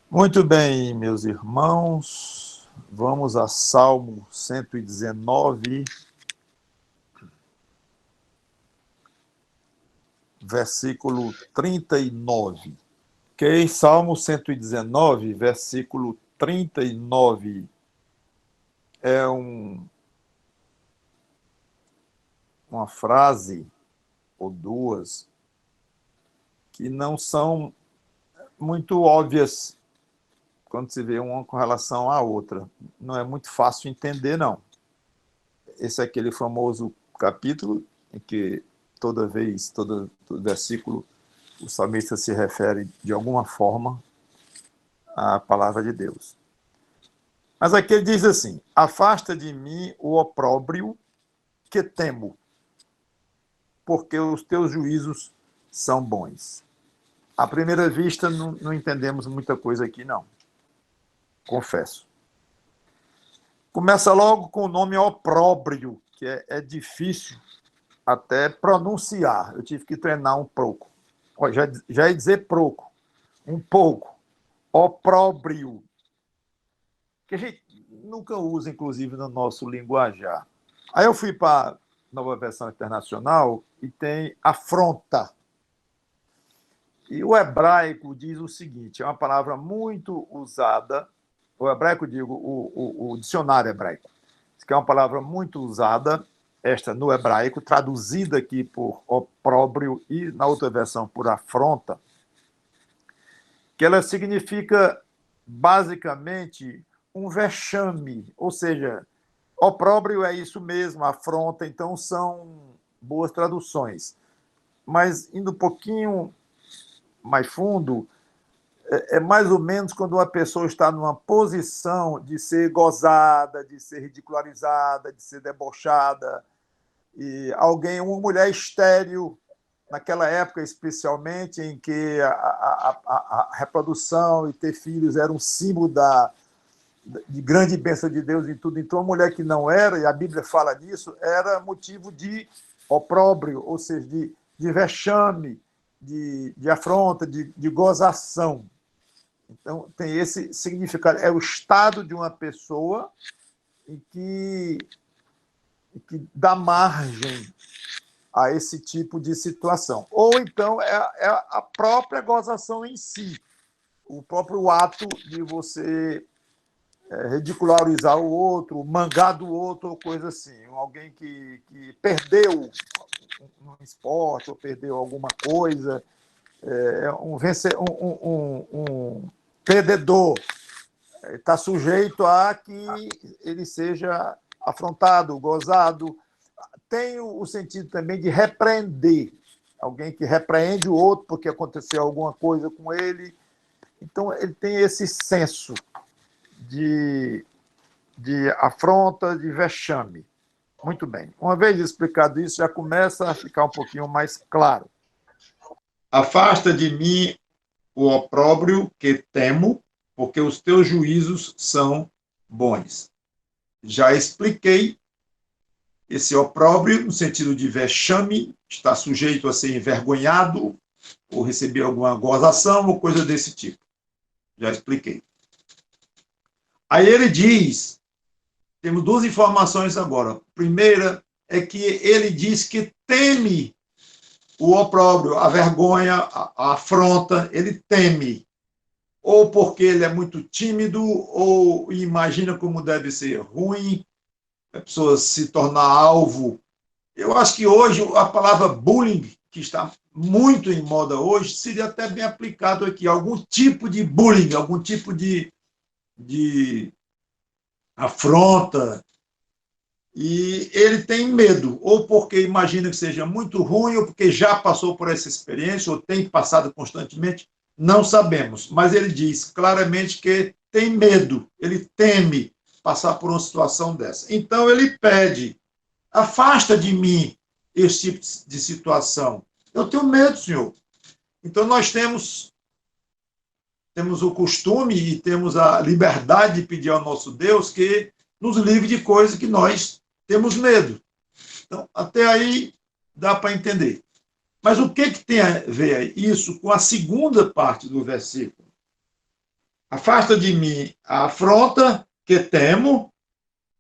Muito bem, meus irmãos, vamos a Salmo 119, versículo 39. Ok? Salmo 119, versículo 39 é uma frase ou duas que não são muito óbvias quando se vê uma com relação à outra. Não é muito fácil entender, não. Esse é aquele famoso capítulo em que toda vez, todo versículo, o salmista se refere de alguma forma à palavra de Deus. Mas aqui ele diz assim: afasta de mim o opróbrio que temo, porque os teus juízos são bons. À primeira vista, não entendemos muita coisa aqui, não. Confesso. Começa logo com o nome opróbrio, que é difícil até pronunciar. Eu tive que treinar um pouco. Já ia dizer pouco. Um pouco. Opróbrio. Que a gente nunca usa, inclusive, no nosso linguajar. Aí eu fui para a Nova Versão Internacional e tem afronta. E o hebraico diz o seguinte, é uma palavra muito usada, o hebraico, digo, o dicionário hebraico, que é uma palavra muito usada, esta no hebraico, traduzida aqui por opróbrio e na outra versão por afronta, que ela significa basicamente um vexame, ou seja, opróbrio é isso mesmo, afronta, então são boas traduções. Mas indo um pouquinho mais fundo, é mais ou menos quando uma pessoa está numa posição de ser gozada, de ser ridicularizada, de ser debochada, e alguém, uma mulher estéril, naquela época especialmente, em que a reprodução e ter filhos era um símbolo de grande bênção de Deus em tudo. Então, uma mulher que não era, e a Bíblia fala disso, era motivo de opróbrio, ou seja, de vexame, de afronta, de gozação. Então, tem esse significado. É o estado de uma pessoa em que dá margem a esse tipo de situação. Ou então é a própria gozação em si, o próprio ato de você ridicularizar o outro, mangar do outro, ou coisa assim. Alguém que perdeu um esporte ou perdeu alguma coisa, um perdedor, está sujeito a que ele seja afrontado, gozado. Tem o sentido também de repreender, alguém que repreende o outro porque aconteceu alguma coisa com ele. Então, ele tem esse senso de afronta, de vexame. Muito bem. Uma vez explicado isso, já começa a ficar um pouquinho mais claro. Afasta de mim o opróbrio que temo, porque os teus juízos são bons. Já expliquei esse opróbrio no sentido de vexame, está sujeito a ser envergonhado ou receber alguma gozação ou coisa desse tipo. Já expliquei. Aí ele diz, temos duas informações agora. Primeira é que ele diz que teme o opróbrio, a vergonha, a afronta, ele teme. Ou porque ele é muito tímido, ou imagina como deve ser ruim, a pessoa se tornar alvo. Eu acho que hoje a palavra bullying, que está muito em moda hoje, seria até bem aplicado aqui. Algum tipo de bullying, algum tipo de afronta. E ele tem medo, ou porque imagina que seja muito ruim, ou porque já passou por essa experiência, ou tem passado constantemente, não sabemos. Mas ele diz claramente que tem medo, ele teme passar por uma situação dessa. Então ele pede, afasta de mim esse tipo de situação. Eu tenho medo, Senhor. Então nós temos o costume e temos a liberdade de pedir ao nosso Deus que nos livre de coisas que nós temos medo. Então, até aí dá para entender. Mas o que tem a ver isso com a segunda parte do versículo? Afasta de mim a afronta que temo,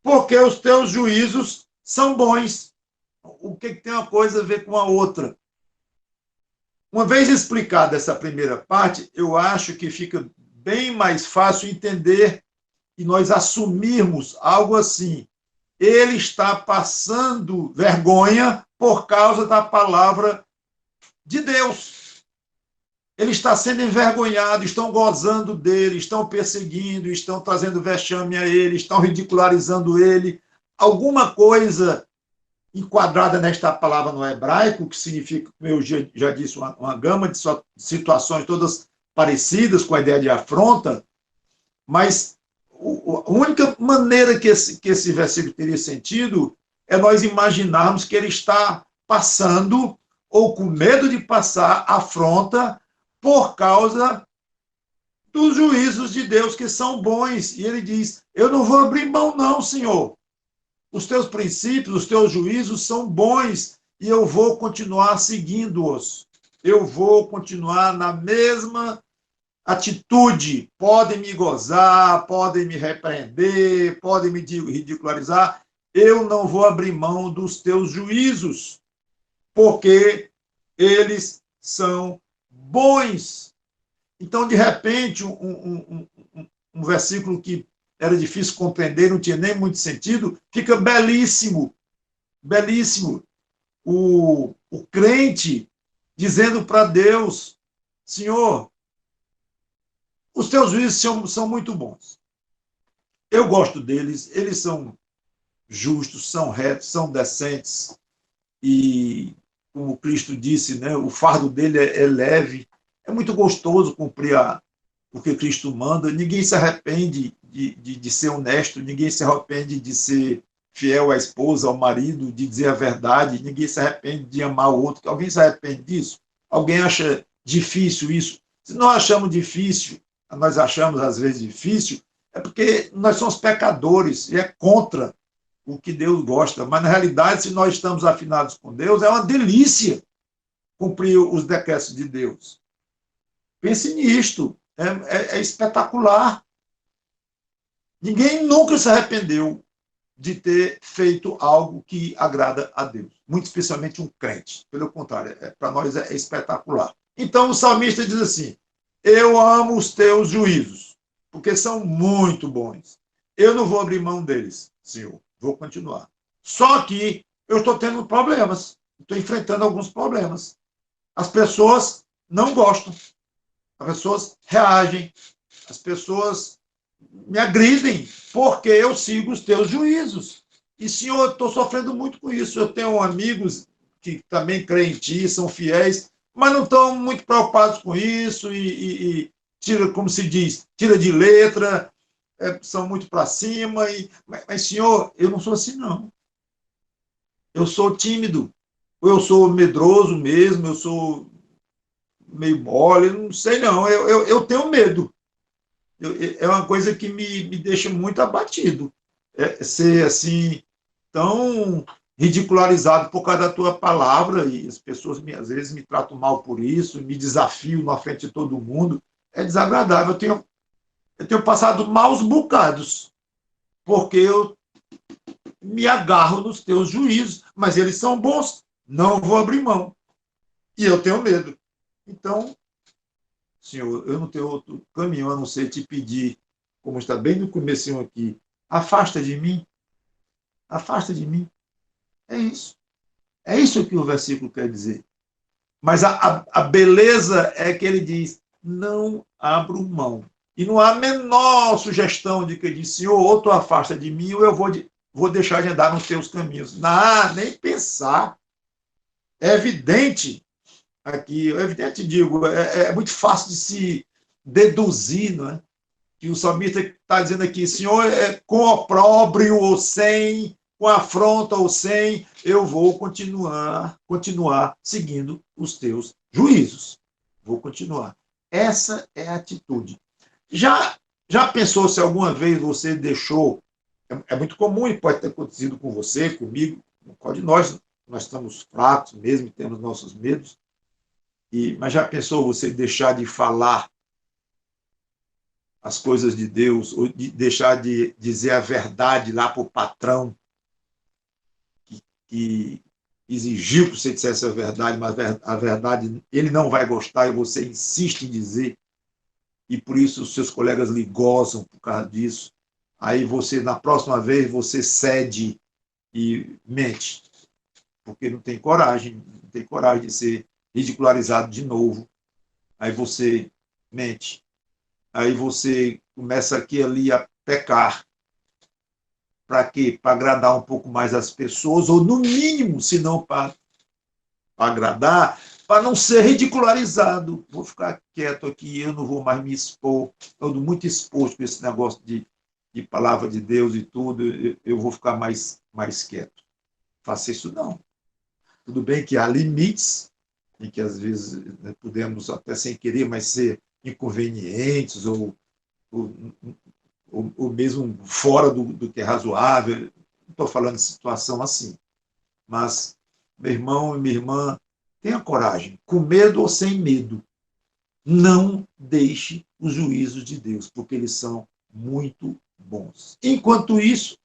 porque os teus juízos são bons. O que tem uma coisa a ver com a outra? Uma vez explicada essa primeira parte, eu acho que fica bem mais fácil entender e nós assumirmos algo assim. Ele está passando vergonha por causa da palavra de Deus. Ele está sendo envergonhado, estão gozando dele, estão perseguindo, estão trazendo vexame a ele, estão ridicularizando ele. Alguma coisa enquadrada nesta palavra no hebraico, que significa, como eu já disse, uma gama de situações todas parecidas com a ideia de afronta, mas a única maneira que esse versículo teria sentido é nós imaginarmos que ele está passando, ou com medo de passar, afronta por causa dos juízos de Deus que são bons. E ele diz: eu não vou abrir mão, não, Senhor. Os teus princípios, os teus juízos são bons e eu vou continuar seguindo-os. Eu vou continuar na mesma atitude. Podem me gozar, podem me repreender, podem me ridicularizar. Eu não vou abrir mão dos teus juízos, porque eles são bons. Então, de repente, um versículo que era difícil compreender, não tinha nem muito sentido, fica belíssimo, belíssimo. O crente dizendo para Deus: Senhor, os teus juízos são muito bons. Eu gosto deles, eles são justos, são retos, são decentes. E, como Cristo disse, né, o fardo dele é leve. É muito gostoso cumprir o que Cristo manda. Ninguém se arrepende de ser honesto, ninguém se arrepende de ser fiel à esposa, ao marido, de dizer a verdade, ninguém se arrepende de amar o outro. Alguém se arrepende disso? Alguém acha difícil isso? Se nós achamos difícil, nós achamos às vezes difícil, é porque nós somos pecadores e é contra o que Deus gosta. Mas, na realidade, se nós estamos afinados com Deus, é uma delícia cumprir os decretos de Deus. Pense nisto. É espetacular. Ninguém nunca se arrependeu de ter feito algo que agrada a Deus, muito especialmente um crente. Pelo contrário, para nós é espetacular. Então o salmista diz assim: eu amo os teus juízos, porque são muito bons. Eu não vou abrir mão deles, Senhor. Vou continuar. Só que eu estou tendo problemas. Estou enfrentando alguns problemas. As pessoas não gostam. As pessoas reagem. As pessoas me agridem porque eu sigo os teus juízos. E, Senhor, eu estou sofrendo muito com isso. Eu tenho amigos que também creem em ti, são fiéis, mas não estão muito preocupados com isso e tira, como se diz, tira de letra, são muito para cima. Mas, Senhor, eu não sou assim, não. Eu sou tímido, ou eu sou medroso mesmo, eu sou meio mole, não sei não. Eu tenho medo. É uma coisa que me deixa muito abatido. Ser assim, tão ridicularizado por causa da tua palavra, e as pessoas às vezes me tratam mal por isso, me desafiam na frente de todo mundo. É desagradável. Eu tenho passado maus bocados, porque eu me agarro nos teus juízos, mas eles são bons, não vou abrir mão. E eu tenho medo. Então, Senhor, eu não tenho outro caminho a não ser te pedir, como está bem no comecinho aqui, afasta de mim, afasta de mim. É isso. É isso que o versículo quer dizer. Mas a beleza é que ele diz: não abro mão. E não há a menor sugestão de que ele diz: Senhor, ou tu afasta de mim, ou eu vou deixar de andar nos teus caminhos. Não, nem pensar. É evidente aqui, é evidente, digo, é muito fácil de se deduzir, não é? Que o salmista está dizendo aqui: Senhor, com opróbrio ou sem, com afronta ou sem, eu vou continuar seguindo os teus juízos. Vou continuar. Essa é a atitude. Já pensou se alguma vez você deixou? É muito comum e pode ter acontecido com você, comigo, com qual de nós estamos fracos mesmo, temos nossos medos. Mas já pensou você deixar de falar as coisas de Deus, ou de deixar de dizer a verdade lá para o patrão, que exigiu que você dissesse a verdade, mas a verdade ele não vai gostar e você insiste em dizer, e por isso os seus colegas lhe gozam por causa disso. Aí você, na próxima vez, você cede e mente, porque não tem coragem de ser ridicularizado de novo. Aí você mente. Aí você começa aqui e ali a pecar. Para quê? Para agradar um pouco mais as pessoas, ou no mínimo, se não para agradar, para não ser ridicularizado. Vou ficar quieto aqui, eu não vou mais me expor. Estou muito exposto com esse negócio de palavra de Deus e tudo, eu vou ficar mais quieto. Faça isso não. Tudo bem que há limites, em que às vezes podemos até sem querer, mas ser inconvenientes ou mesmo fora do que é razoável. Não estou falando de situação assim. Mas, meu irmão e minha irmã, tenha coragem, com medo ou sem medo. Não deixe os juízos de Deus, porque eles são muito bons. Enquanto isso,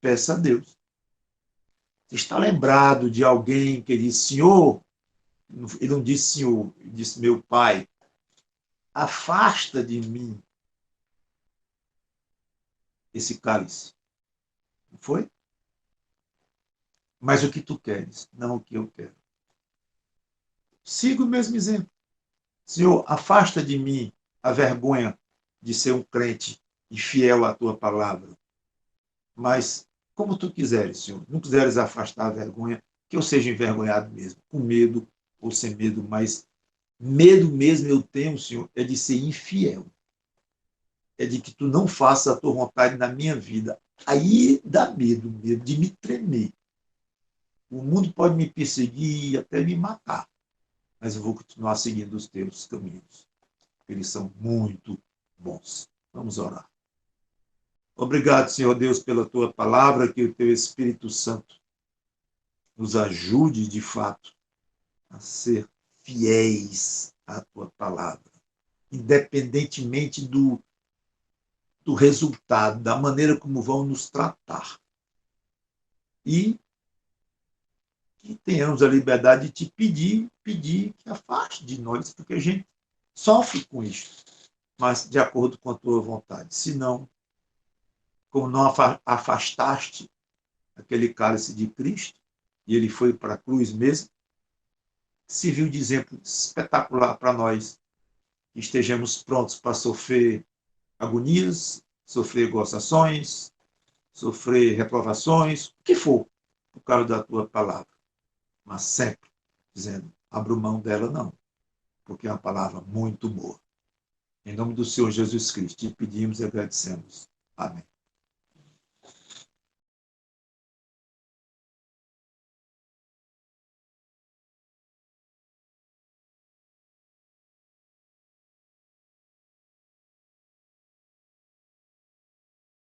peça a Deus. Você está lembrado de alguém que disse, Senhor, ele não disse Senhor, ele disse meu Pai, afasta de mim esse cálice. Não foi? Mas o que tu queres, não o que eu quero. Siga o mesmo exemplo. Senhor, afasta de mim a vergonha de ser um crente e fiel à tua palavra. Mas, como tu quiseres, Senhor, não quiseres afastar a vergonha, que eu seja envergonhado mesmo, com medo ou sem medo, mas medo mesmo eu tenho, Senhor, é de ser infiel. É de que tu não faças a tua vontade na minha vida. Aí dá medo de me tremer. O mundo pode me perseguir e até me matar, mas eu vou continuar seguindo os teus caminhos. Eles são muito bons. Vamos orar. Obrigado, Senhor Deus, pela tua palavra, que o teu Espírito Santo nos ajude, de fato, a ser fiéis à tua palavra, independentemente do resultado, da maneira como vão nos tratar. E que tenhamos a liberdade de te pedir que afaste de nós, porque a gente sofre com isso, mas de acordo com a tua vontade. Se não, como não afastaste aquele cálice de Cristo, e ele foi para a cruz mesmo, serviu de exemplo espetacular para nós, que estejamos prontos para sofrer agonias, sofrer gozações, sofrer reprovações, o que for, por causa da tua palavra. Mas sempre dizendo, abra mão dela não, porque é uma palavra muito boa. Em nome do Senhor Jesus Cristo, te pedimos e agradecemos. Amém.